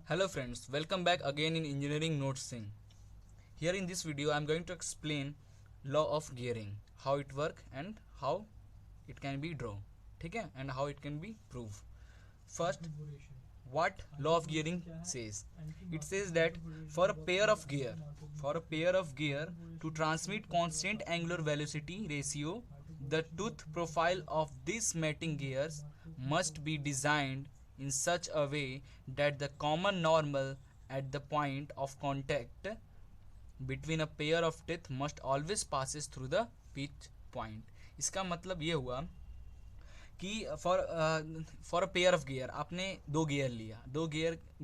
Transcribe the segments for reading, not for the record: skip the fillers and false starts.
Hello friends, welcome back again in Engineering Notes Sing. Here in this video I am going to explain law of gearing, how it work and how it can be drawn. ठीक है, and how it can be proved. First, what law of gearing says? It says that for a pair of gear to transmit constant angular velocity ratio, the tooth profile of these mating gears must be designed in such a way that the common normal at the point of contact between a pair of teeth must always passes through the pitch point. इसका मतलब ये हुआ कि for a pair of gear, आपने दो gear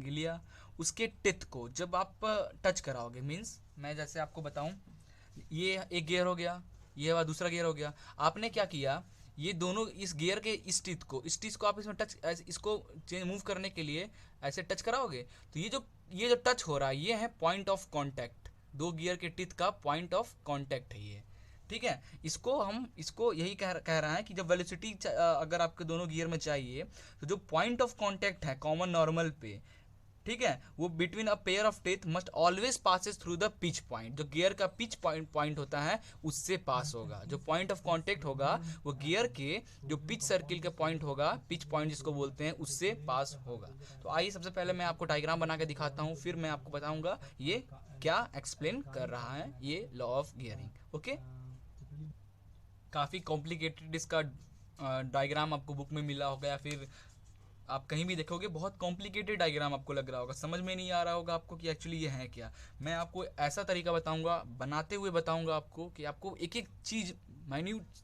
लिया, उसके teeth को जब आप टच कराओगे, मीन्स मैं जैसे आपको बताऊं, ये एक गियर हो गया, ये वाला दूसरा गियर हो गया, आपने क्या किया, ये दोनों इस गियर के इस टीथ को आप इसमें टच, इसको चेंज मूव करने के लिए ऐसे टच कराओगे, तो ये जो टच हो रहा है ये है पॉइंट ऑफ कांटेक्ट, दो गियर के टीथ का पॉइंट ऑफ कांटेक्ट है ये। ठीक है, इसको यही कह रहा है कि जब वेलोसिटी अगर आपके दोनों गियर में चाहिए, तो जो पॉइंट ऑफ कांटेक्ट है कॉमन नॉर्मल पे, ठीक है, वो between a pair of teeth must always passes through the pitch point, जो गियर का पिच पॉइंट होता है उससे पास होगा। जो पॉइंट ऑफ कांटेक्ट होगा वो गियर के जो पिच सर्किल का पॉइंट होगा, पिच पॉइंट जिसको बोलते हैं, उससे पास होगा। तो आइए सबसे पहले मैं आपको डायग्राम बना के दिखाता हूँ, फिर मैं आपको बताऊंगा ये क्या एक्सप्लेन कर रहा है ये लॉ ऑफ गियरिंग। ओके, काफ़ी कॉम्प्लिकेटेड इसका डायग्राम आपको बुक में मिला होगा या फिर आप कहीं भी देखोगे बहुत कॉम्प्लिकेटेड डायग्राम आपको लग रहा होगा, समझ में नहीं आ रहा होगा आपको कि एक्चुअली ये है क्या। मैं आपको ऐसा तरीका बताऊंगा, बनाते हुए बताऊंगा आपको, कि आपको एक एक चीज़ माइन्यूट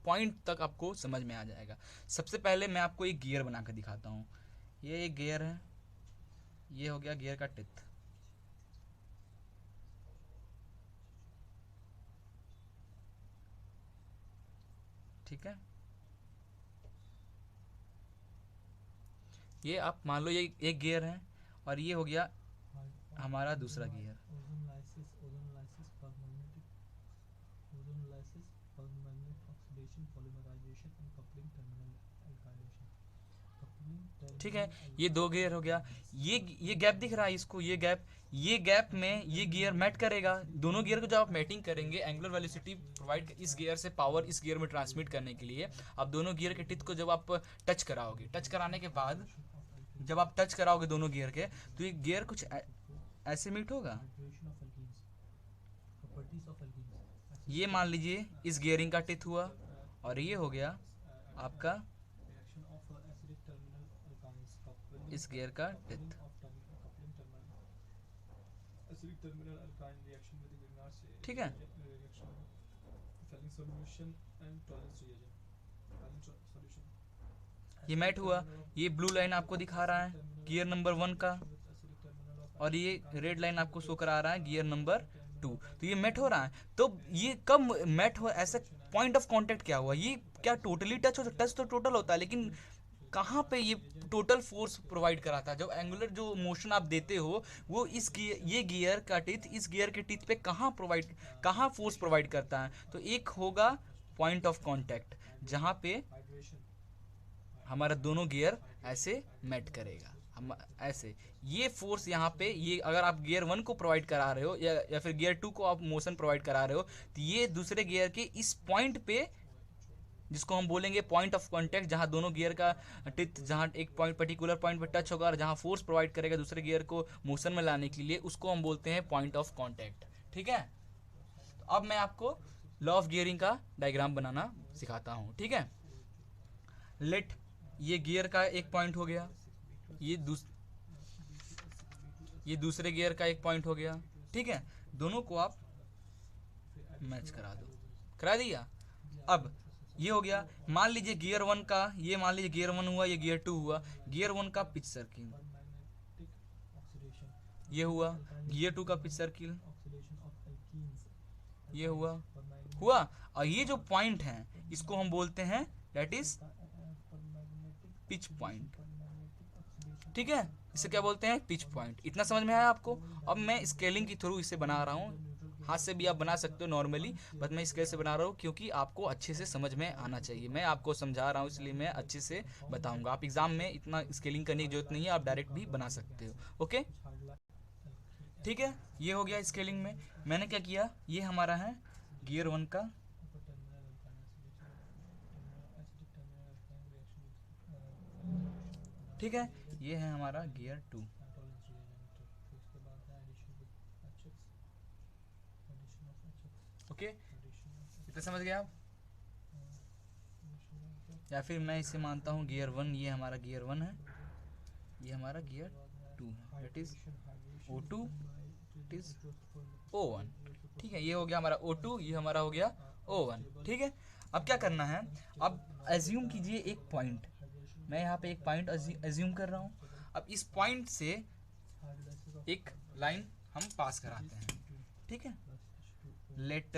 पॉइंट तक आपको समझ में आ जाएगा। सबसे पहले मैं आपको एक गियर बना कर दिखाता हूँ। ये एक गियर है, ये हो गया गियर का टिथ। ठीक है, ये आप मान लो ये एक गियर है, और ये हो गया हमारा दूसरा गियर। ठीक है, ये दो गियर हो गया। ये गैप दिख रहा है इसको, ये गैप में ये गियर मैट करेगा। दोनों गियर को जब आप मैटिंग करेंगे, एंगुलर वेलोसिटी प्रोवाइड इस गियर से पावर इस गियर में ट्रांसमिट करने के लिए, आप दोनों गियर के टिथ को जब आप टच कराओगे, टच कराने के बाद जब आप टच कराओगे दोनों गियर के, तो ये गियर कुछ ऐसे मीट होगा। ये मान लीजिए इस गियरिंग का टिथ हुआ, और ये हो गया आपका इस गियर का टिथ। ठीक है, ये मैट हुआ। ये ब्लू लाइन आपको दिखा रहा है गियर नंबर 1 का, और ये रेड लाइन आपको शो करा रहा है गियर नंबर 2। तो ये मैट हो रहा है। तो ये कब मैट हो, ऐसा पॉइंट ऑफ कांटेक्ट क्या हुआ, ये क्या टोटली टच हो सकता है? टच तो टोटल होता है, लेकिन कहाँ पे ये टोटल फोर्स प्रोवाइड कराता है? जब एंगुलर जो मोशन आप देते हो, वो इस गियर, ये गियर का टीथ इस गियर के टीथ पे कहाँ फोर्स प्रोवाइड करता है? तो एक होगा पॉइंट ऑफ कांटेक्ट, जहाँ पे हमारा दोनों गियर ऐसे मैट करेगा, हम ऐसे, ये फोर्स यहाँ पे, ये अगर आप गियर 1 को प्रोवाइड करा रहे हो या फिर गियर 2 को आप मोशन प्रोवाइड करा रहे हो, तो ये दूसरे गियर के इस पॉइंट पे, जिसको हम बोलेंगे पॉइंट ऑफ कांटेक्ट, जहाँ दोनों गियर का टिथ जहाँ एक पॉइंट पर्टिकुलर पॉइंट पे टच होगा और जहाँ फोर्स प्रोवाइड करेगा दूसरे गियर को मोशन में लाने के लिए, उसको हम बोलते हैं पॉइंट ऑफ कांटेक्ट। ठीक है, तो अब मैं आपको लॉ ऑफ गियरिंग का डायग्राम बनाना सिखाता हूँ। ठीक है, लेट ये गियर का एक पॉइंट हो गया, ये ये दूसरे गियर का एक पॉइंट हो गया। ठीक है, दोनों को आप मैच करा दिया। अब ये हो गया, मान लीजिए गियर 1 का, ये मान लीजिए गियर 1 हुआ, ये गियर 2 हुआ। गियर 1 का पिच सर्किल ये हुआ, गियर 2 का पिच सर्किल ये हुआ। और ये जो पॉइंट है इसको हम बोलते हैं दैट इज पिच पॉइंट। ठीक है, इसे क्या बोलते हैं? Pitch point. इतना समझ में आया आपको? अब मैं स्केलिंग के थ्रू इसे बना रहा हूँ, हाथ से भी आप बना सकते हो नॉर्मली, बट मैं स्केल से बना रहा हूँ क्योंकि आपको अच्छे से समझ में आना चाहिए। मैं आपको समझा रहा हूँ इसलिए मैं अच्छे से बताऊँगा। आप एग्ज़ाम में इतना स्केलिंग करने की जरूरत नहीं है, आप डायरेक्ट भी बना सकते हो। ओके, ठीक है, ये हो गया स्केलिंग में। मैंने क्या किया, ये हमारा है गियर 1 का, ठीक है, ये है हमारा गियर 2। ओके, इतना समझ गया आप? या फिर मैं इसे मानता हूँ गियर 1, ये हमारा गियर 1 है, ये हमारा गियर 2 है, that is O2, it is O1। ठीक है, ये हो गया हमारा O2, ये हमारा हो गया O1। ठीक है, अब क्या करना है, अब एज्यूम कीजिए एक पॉइंट, मैं यहाँ पे एक पॉइंट एज्यूम कर रहा हूँ। अब इस पॉइंट से एक लाइन हम पास कराते हैं, ठीक है। लेट,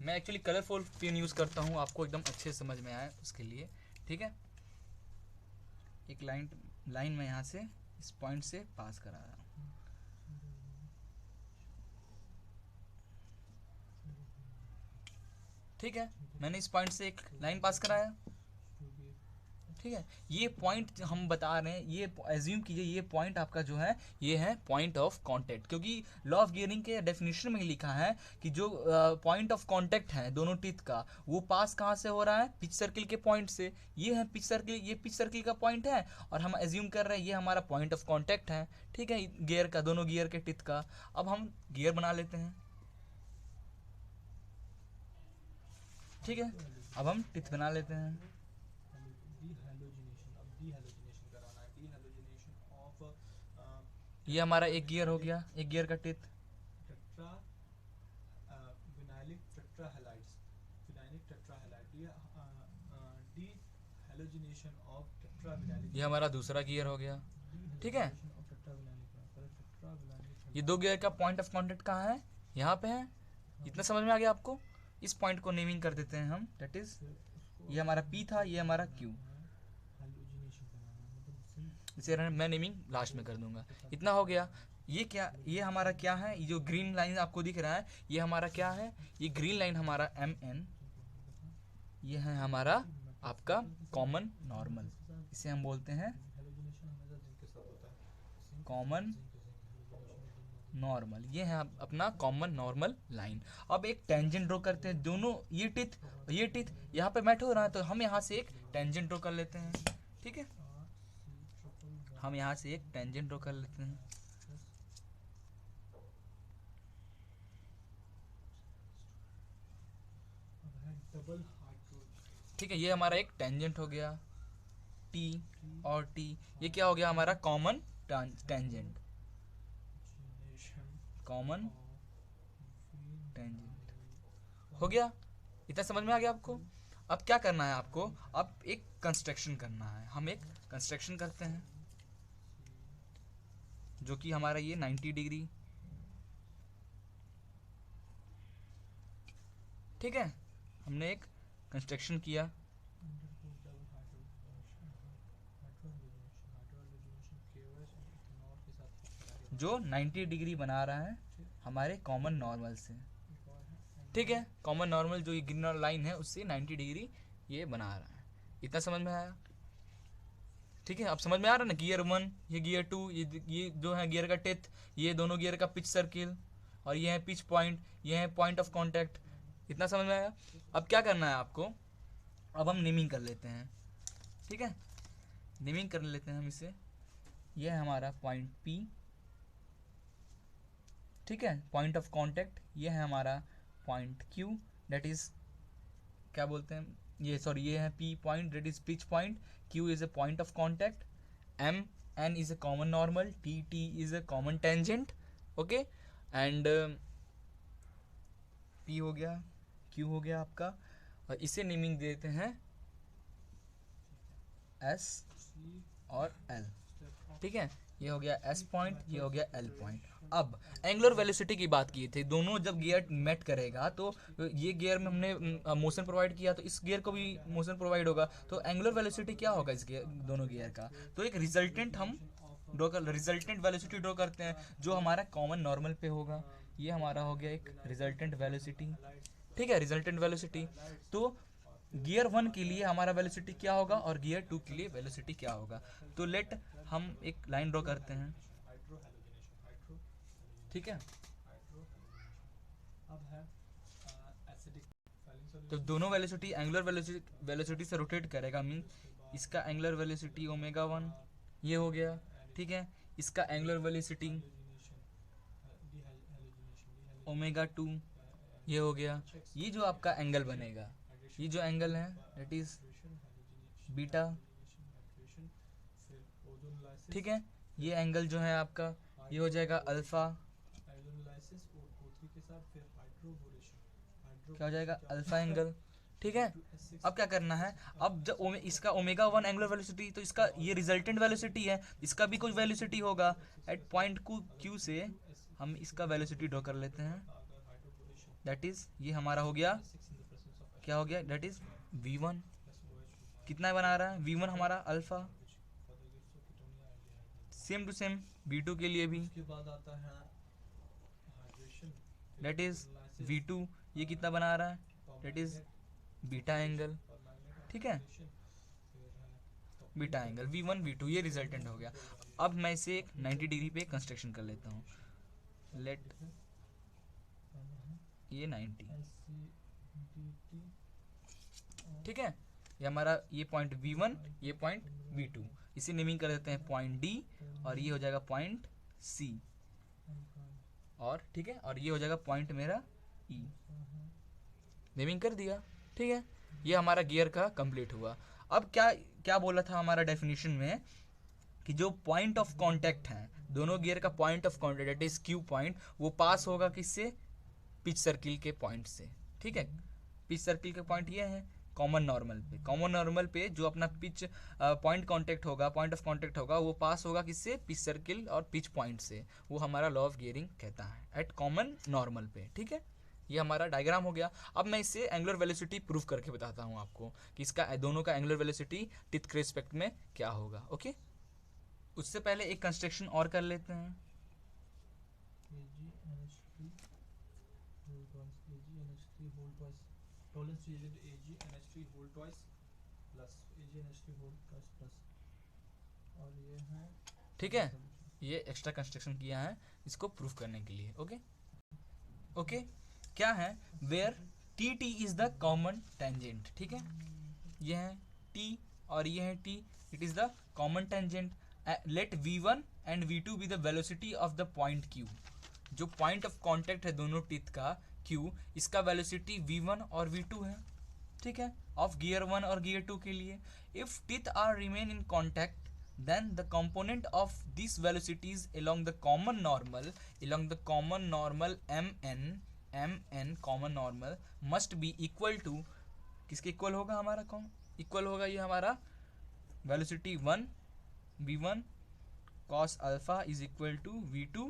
मैं एक्चुअली कलरफुल पेन यूज़ करता हूँ, आपको एकदम अच्छे समझ में आए उसके लिए, ठीक है। एक लाइन मैं यहाँ से इस पॉइंट से पास करा रहा हूँ, ठीक है। मैंने इस पॉइंट से एक लाइन पास कराया, ठीक है। ये पॉइंट हम बता रहे हैं, ये एज्यूम कीजिए ये पॉइंट आपका जो है ये है पॉइंट ऑफ कांटेक्ट, क्योंकि लॉ ऑफ गियरिंग के डेफिनेशन में ही लिखा है कि जो पॉइंट ऑफ कांटेक्ट है दोनों टीथ का, वो पास कहाँ से हो रहा है, पिच सर्किल के पॉइंट से। ये है पिच सर्किल, ये पिच सर्किल का पॉइंट है, और हम एज्यूम कर रहे हैं ये हमारा पॉइंट ऑफ कांटेक्ट है, ठीक है, गियर का, दोनों गियर के टीथ का। अब हम गियर बना लेते हैं, ठीक है। अब हम टीथ बना लेते हैं, ये हमारा एक गियर हो गया, एक गियर का टीथ, ये हमारा दूसरा गियर हो गया, ठीक है। ये दो गियर का पॉइंट ऑफ कांटेक्ट कहाँ है, यहाँ पे है। इतना समझ में आ गया आपको? इस पॉइंट को नेमिंग कर देते हैं हम, दैट इज ये हमारा P था, ये हमारा Q, इसे मैं नेमिंग लास्ट में कर दूंगा। इतना हो गया। ये क्या, ये हमारा क्या है, ये जो ग्रीन लाइन आपको दिख रहा है ये हमारा क्या है, ये ग्रीन लाइन हमारा MN, ये है हमारा आपका कॉमन नॉर्मल, इसे हम बोलते हैं कॉमन नॉर्मल। ये है अपना कॉमन नॉर्मल लाइन। अब एक टेंजेंट ड्रॉ करते हैं, दोनों ये टीथ यहाँ पे मैट हो रहा है, तो हम यहाँ से एक टेंजेंट ड्रॉ कर लेते हैं, ठीक है। हम यहाँ से एक टेंजेंट ड्रॉ कर लेते हैं, ठीक है। ये हमारा एक टेंजेंट हो गया T और T, ये क्या हो गया हमारा कॉमन टेंजेंट, कॉमन टेंजेंट हो गया। इतना समझ में आ गया आपको? अब क्या करना है आपको, अब एक कंस्ट्रक्शन करना है। हम एक कंस्ट्रक्शन करते हैं जो कि हमारा ये 90 डिग्री, ठीक है। हमने एक कंस्ट्रक्शन किया, जो 90 डिग्री बना रहा है हमारे कॉमन नॉर्मल से, ठीक है। कॉमन नॉर्मल जो ये ग्रीन लाइन है उससे 90 डिग्री ये बना रहा है। इतना समझ में आया? ठीक है, अब समझ में आ रहा है ना, गियर 1, ये गियर 2, ये जो है गियर का टेथ, ये दोनों गियर का पिच सर्किल, और ये है पिच पॉइंट, ये है पॉइंट ऑफ कांटेक्ट। इतना समझ में आया? अब क्या करना है आपको, अब हम नेमिंग कर लेते हैं, ठीक है। नेमिंग कर लेते हैं हम इसे, ये है हमारा पॉइंट P, ठीक है, पॉइंट ऑफ कांटेक्ट। ये है हमारा पॉइंट Q, दैट इज क्या बोलते हैं, ये सॉरी, ये है P point, that is pitch point, Q is a point of contact, N is a common normal, T is a common tangent, okay. And P हो गया, Q हो गया आपका, और इसे नेमिंग देते हैं S और L, ठीक है। ये हो गया S पॉइंट, ये हो गया L पॉइंट। अब एंगुलर वेलोसिटी की बात की थी, दोनों जब गियर मेट करेगा तो ये गियर में हमने मोशन प्रोवाइड किया, तो इस गियर को भी मोशन प्रोवाइड होगा, तो एंगुलर वेलोसिटी क्या होगा इस गियर, दोनों गियर का, तो एक रिजल्टेंट हम रिजल्टेंट वेलोसिटी ड्रॉ करते हैं जो हमारा कॉमन नॉर्मल पे होगा। ये हमारा हो गया एक रिजल्टेंट वेलोसिटी, ठीक है, रिजल्टेंट वेलोसिटी। तो गियर 1 के लिए हमारा वेलोसिटी क्या होगा और गियर 2 के लिए वेलोसिटी क्या होगा। तो लेट हम एक लाइन ड्रॉ करते हैं, ठीक है। तो दोनों वेलोसिटी एंगुलर वेलोसिटी से रोटेट करेगा, मीन इसका एंगुलर वेलोसिटी ओमेगा 1 ये हो गया, ठीक है। इसका एंगुलर वेलोसिटी ओमेगा 2 ये हो गया। ये जो आपका एंगल बनेगा, ये जो एंगल है दैट इज बीटा, ठीक है। ये एंगल जो है आपका ये हो जाएगा अल्फा, क्या हो जाएगा अल्फा एंगल, ठीक है। अब क्या करना है, अब जब इसका ओमेगा 1 एंगुलर वेलोसिटी, तो इसका ये रिजल्टेंट वेलोसिटी है, इसका भी कुछ वेलोसिटी होगा। एट पॉइंट क्यू से हम इसका वेलोसिटी ड्रॉ कर लेते हैं, दैट इज ये हमारा हो गया, क्या हो गया, दैट इज v1। कितना बना रहा है v1 हमारा alpha. Same to same v2 के लिए भी, उसके बाद आता है दैट इज v2, ये कितना बना रहा है, दैट इज बीटा एंगल, ठीक है, बीटा एंगल v1 v2, ये रिजल्टेंट हो गया। अब मैं इसे एक 90 डिग्री पे कंस्ट्रक्शन कर लेता हूँ, लेट ये 90, ठीक है। ये हमारा ये पॉइंट v1, ये पॉइंट v2, इसे नेमिंग कर देते हैं पॉइंट d, और ये हो जाएगा पॉइंट c, और ठीक है, और ये हो जाएगा पॉइंट मेरा e, नेमिंग कर दिया, ठीक है। ये हमारा गियर का कंप्लीट हुआ। अब क्या क्या बोला था हमारा डेफिनेशन में कि जो पॉइंट ऑफ कांटेक्ट है दोनों गियर का, point of contact that is Q point, वो पास होगा किससे, पिच सर्किल के पॉइंट से, ठीक है। पिच सर्किल के पॉइंट ये है कॉमन नॉर्मल पे, कॉमन नॉर्मल पे जो अपना पिच पॉइंट कांटेक्ट होगा, पॉइंट ऑफ कांटेक्ट होगा, वो पास होगा किससे, पिच सर्किल और पिच पॉइंट से। वो हमारा लॉ ऑफ गियरिंग कहता है एट कॉमन नॉर्मल पे, ठीक है। ये हमारा डायग्राम हो गया। अब मैं इससे एंगुलर वेलोसिटी प्रूफ करके बताता हूँ आपको कि इसका दोनों का एंगुलर वेलोसिटी टिथ के रिस्पेक्ट में क्या होगा, ओके। उससे पहले एक कंस्ट्रक्शन और कर लेते हैं, ठीक है। ये एक्स्ट्रा कंस्ट्रक्शन किया है इसको प्रूफ करने के लिए, ओके ओके। क्या है, where T T is the common tangent, ठीक है। ये है टी और ये है T, it is the common tangent. Let v1 and v2 be the velocity of the point q। जो पॉइंट ऑफ कांटेक्ट है दोनों टिथ का q, इसका वेलोसिटी v1 और v2 है, ठीक है, ऑफ गियर 1 और गियर 2 के लिए। If teeth are remain in contact, then the component of these velocities along the common normal mn common normal must be equal to, किसके इक्वल होगा हमारा, कौन इक्वल होगा, ये हमारा velocity 1 v1 cos alpha is equal to v2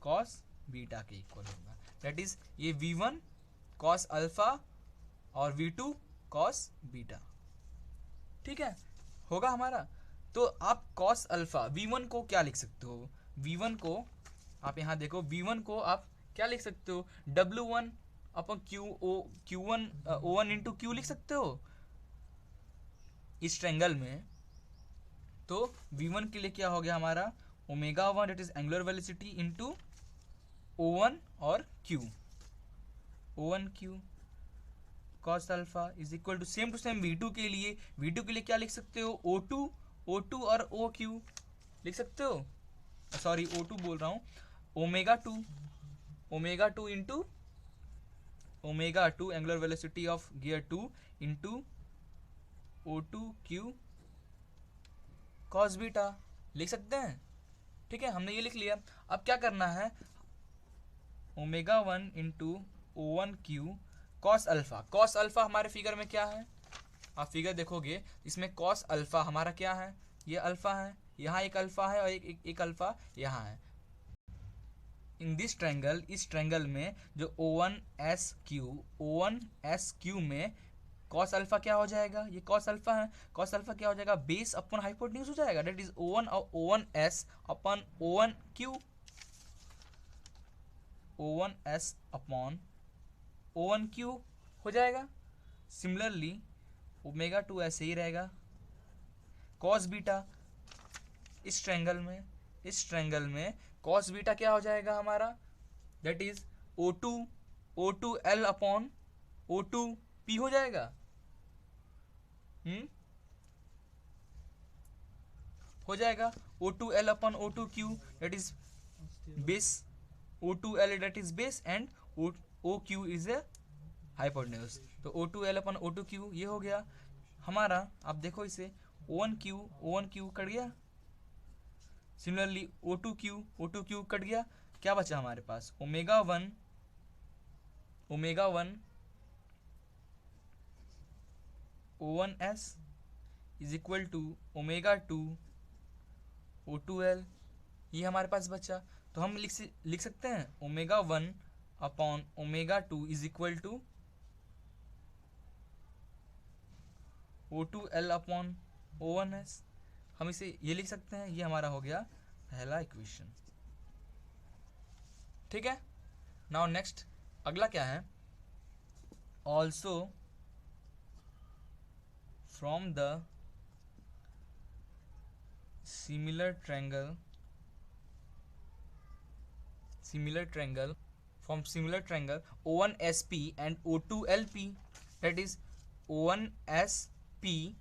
cos beta के equal होगा। That is ये v1 cos अल्फा और v2 cos बीटा, ठीक है, होगा हमारा। तो आप cos अल्फा v1 को क्या लिख सकते हो, v1 को आप यहाँ देखो, v1 को आप क्या लिख सकते हो, w1 अपन q1 o1 इंटू क्यू लिख सकते हो इस ट्रायंगल में। तो v1 के लिए क्या हो गया हमारा, omega 1 it is angular velocity into o1 और q, o1 q cos alpha is equal to same v2 के लिए, v2 के लिए क्या लिख सकते हो, O2 और OQ लिख सकते हो, सॉरी O2 बोल रहा हूँ, omega 2 into omega 2 angular velocity of gear 2 into O2Q cos beta लिख सकते हैं, ठीक है, हमने ये लिख लिया। अब क्या करना है, omega 1 into O1Q cos alpha हमारे फिगर में क्या है, आप फिगर देखोगे इसमें cos अल्फा हमारा क्या है, ये अल्फा है, यहाँ एक अल्फा है और एक अल्फा यहाँ है। इन दिस ट्रायंगल, इस ट्रायंगल में जो O1SQ में cos अल्फा क्या हो जाएगा, ये cos अल्फा है, cos अल्फा क्या हो जाएगा, बेस अपन हाइपोटेन्यूज हो जाएगा, that is O1S upon O1Q, O1s upon O1q हो जाएगा। सिमिलरली ओमेगा 2 ऐसे ही रहेगा। कॉस बीटा इस ट्रायंगल में कॉस बीटा क्या हो जाएगा हमारा, that is O2L upon O2P हो जाएगा। हो जाएगा O2L upon O2Q that is base, O2L that is base and OQ is a hypotenuse. तो O2L अपॉन O2Q ये हो गया हमारा। आप देखो इसे O1Q कट गया। सिमिलरली O2Q कट गया। क्या बचा हमारे पास, omega one O1s is equal to omega 2 O2L, ये हमारे पास बचा। तो हम लिख सकते हैं omega 1 upon omega 2 is equal to O2L upon O1s। हम इसे ये लिख सकते हैं। ये हमारा हो गया पहला इक्वेशन। ठीक है। नाउ नेक्स्ट अगला क्या है, also from the similar triangle O1SP and O2LP, that is O1SP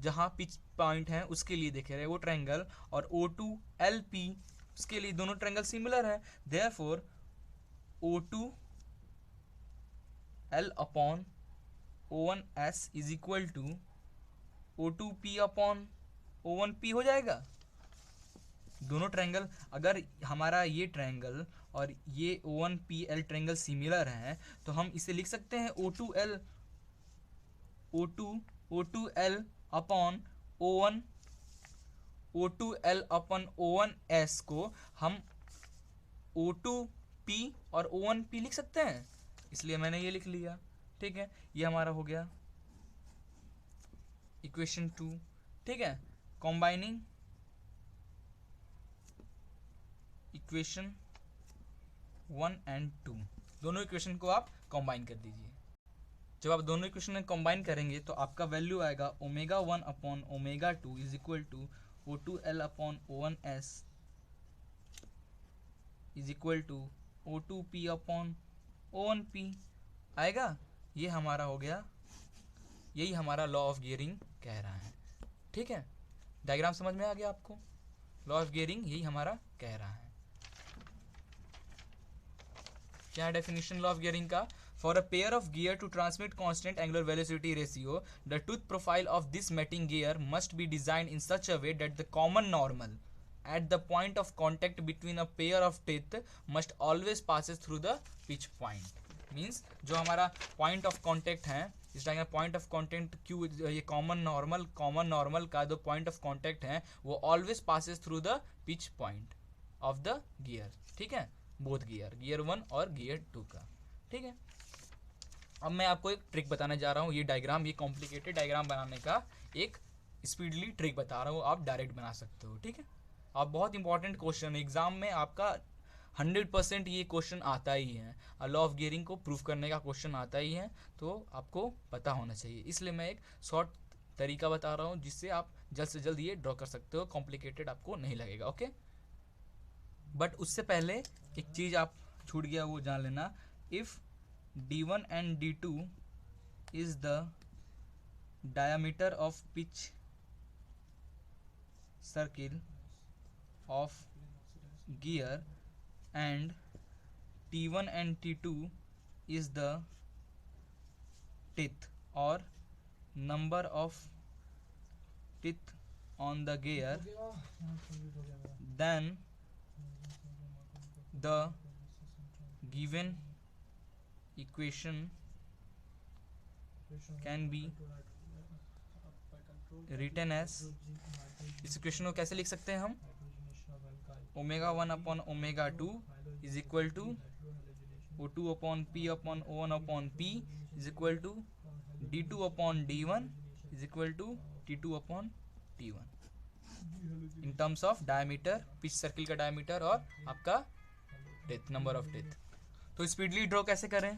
जहाँ पिच पॉइंट है उसके लिए देखे रहे वो ट्रायंगल, और O2LP उसके लिए दोनों ट्रायंगल सिमिलर है। Therefore O2L upon O1S is equal to O2P upon O1P हो जाएगा। दोनों ट्रायंगल, अगर हमारा ये ट्रायंगल और ये O1PL ट्रायंगल सिमिलर हैं तो हम इसे लिख सकते हैं O2L अपॉन O1S को हम O2P और O1P लिख सकते हैं, इसलिए मैंने ये लिख लिया। ठीक है, ये हमारा हो गया इक्वेशन 2। ठीक है, कॉम्बाइनिंग इक्वेशन 1 and 2, दोनों इक्वेशन को आप कंबाइन कर दीजिए। जब आप दोनों इक्वेशन में कंबाइन करेंगे तो आपका वैल्यू आएगा omega 1 upon omega 2 is equal to O2L upon O1S is equal to O2P upon O1P आएगा। ये हमारा हो गया, यही हमारा लॉ ऑफ गियरिंग कह रहा है। ठीक है, डायग्राम समझ में आ गया आपको? लॉ ऑफ गियरिंग यही हमारा कह रहा है। क्या है डेफिनेशन लॉ ऑफ गियरिंग का? For a pair of gear to transmit constant angular velocity ratio the tooth profile of this mating gear must be designed in such a way that the common normal at the point of contact between a pair of teeth must always passes through the pitch point। Means जो हमारा point of contact है, इस time point of contact Q, ये common normal का जो point of contact है वो always passes through the pitch point of the gear. ठीक है, बोथ गियर 1 और गियर 2 का। ठीक है, अब मैं आपको एक ट्रिक बताने जा रहा हूँ। ये डायग्राम, ये कॉम्प्लिकेटेड डायग्राम बनाने का एक स्पीडली ट्रिक बता रहा हूँ, आप डायरेक्ट बना सकते हो। ठीक है, आप बहुत इंपॉर्टेंट क्वेश्चन एग्जाम में आपका 100% ये क्वेश्चन आता ही है। लॉ ऑफ गियरिंग को प्रूफ करने का क्वेश्चन आता ही है, तो आपको पता होना चाहिए। इसलिए मैं एक शॉर्ट तरीका बता रहा हूँ जिससे आप जल्द से जल्द ये ड्रॉ कर सकते हो, कॉम्प्लिकेटेड आपको नहीं लगेगा। ओके, बट उससे पहले एक चीज़ आप छूट गया, वो जान लेना। If D1 and D2 is the diameter of pitch circle of gear and T1 and T2 is the teeth or number of teeth on the gear, then the given equation can be written as, इस equation को कैसे लिख सकते हैं हम? Omega 1 upon omega 2 is equal to O2 upon P upon O1 upon P is equal to D2 upon D1 is equal to T2 upon T1 in terms of diameter, pitch circle का diameter और आपका teeth, number of teeth. तो speedily draw कैसे करें?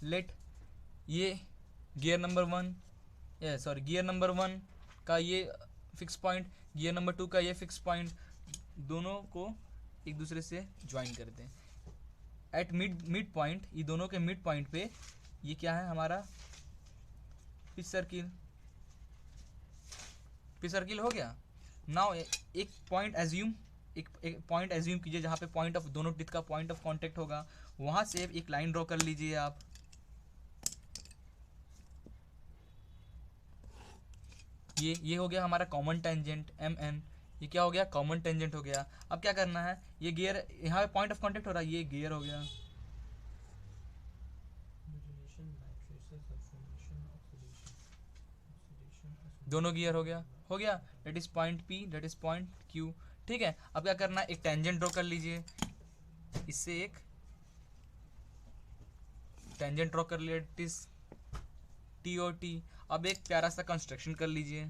Late ये gear number 1 gear number 1 का ये fix point, gear number 2 का ये फिक्स पॉइंट, दोनों को एक दूसरे से ज्वाइन कर दें एट मिड पॉइंट। ये दोनों के मिड पॉइंट पे ये क्या है हमारा पिच सर्किल हो गया। नाउ एक पॉइंट एज्यूम कीजिए जहाँ पे पॉइंट ऑफ दोनों टिथ का पॉइंट ऑफ कांटेक्ट होगा, वहां से एक लाइन ड्रॉ कर लीजिए आप। ये हो गया हमारा कॉमन टेंजेंट MN। ये क्या हो गया? कॉमन टेंजेंट हो गया। अब क्या करना है, ये गियर यहाँ पे पॉइंट ऑफ कांटेक्ट हो रहा है, ये गियर हो गया। दोनों गियर हो गया that is point P, that is point Q। ठीक है, अब क्या करना है, एक टेंजेंट ड्रॉ कर लीजिए, इससे एक टेंजेंट ड्रॉ कर लिया, इट इज TOT। अब एक प्यारा सा कंस्ट्रक्शन कर लीजिए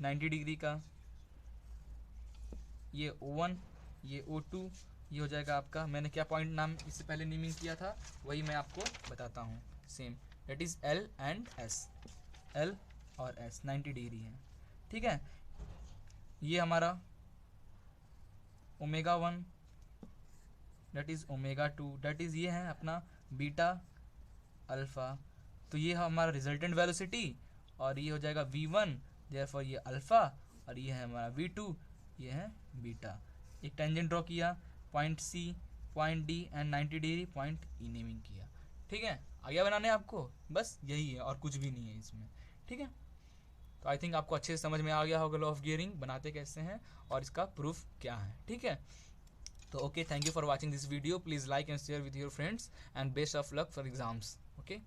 90 डिग्री का, ये O1, ये O2, ये हो जाएगा आपका, मैंने क्या पॉइंट नाम इससे पहले नेमिंग किया था वही मैं आपको बताता हूँ same, that is L and S। L और S 90 डिग्री है। ठीक है, ये हमारा ω1, दैट इज ω2, दैट इज ये है अपना बीटा अल्फा। तो ये हमारा रिजल्टेंट वेलोसिटी और ये हो जाएगा V1, देयरफॉर ये अल्फा, और ये है हमारा V2, ये है बीटा। एक टेंजेंट ड्रॉ किया, point C, point D and 90 degree point E naming किया। ठीक है, आगे बनाने आपको बस यही है और कुछ भी नहीं है इसमें। ठीक है, तो आई थिंक आपको अच्छे से समझ में आ गया होगा लॉ ऑफ गियरिंग बनाते कैसे हैं और इसका प्रूफ क्या है। ठीक है, तो okay, thank you for watching this video. Please like and share with your friends and best of luck for exams. Okay.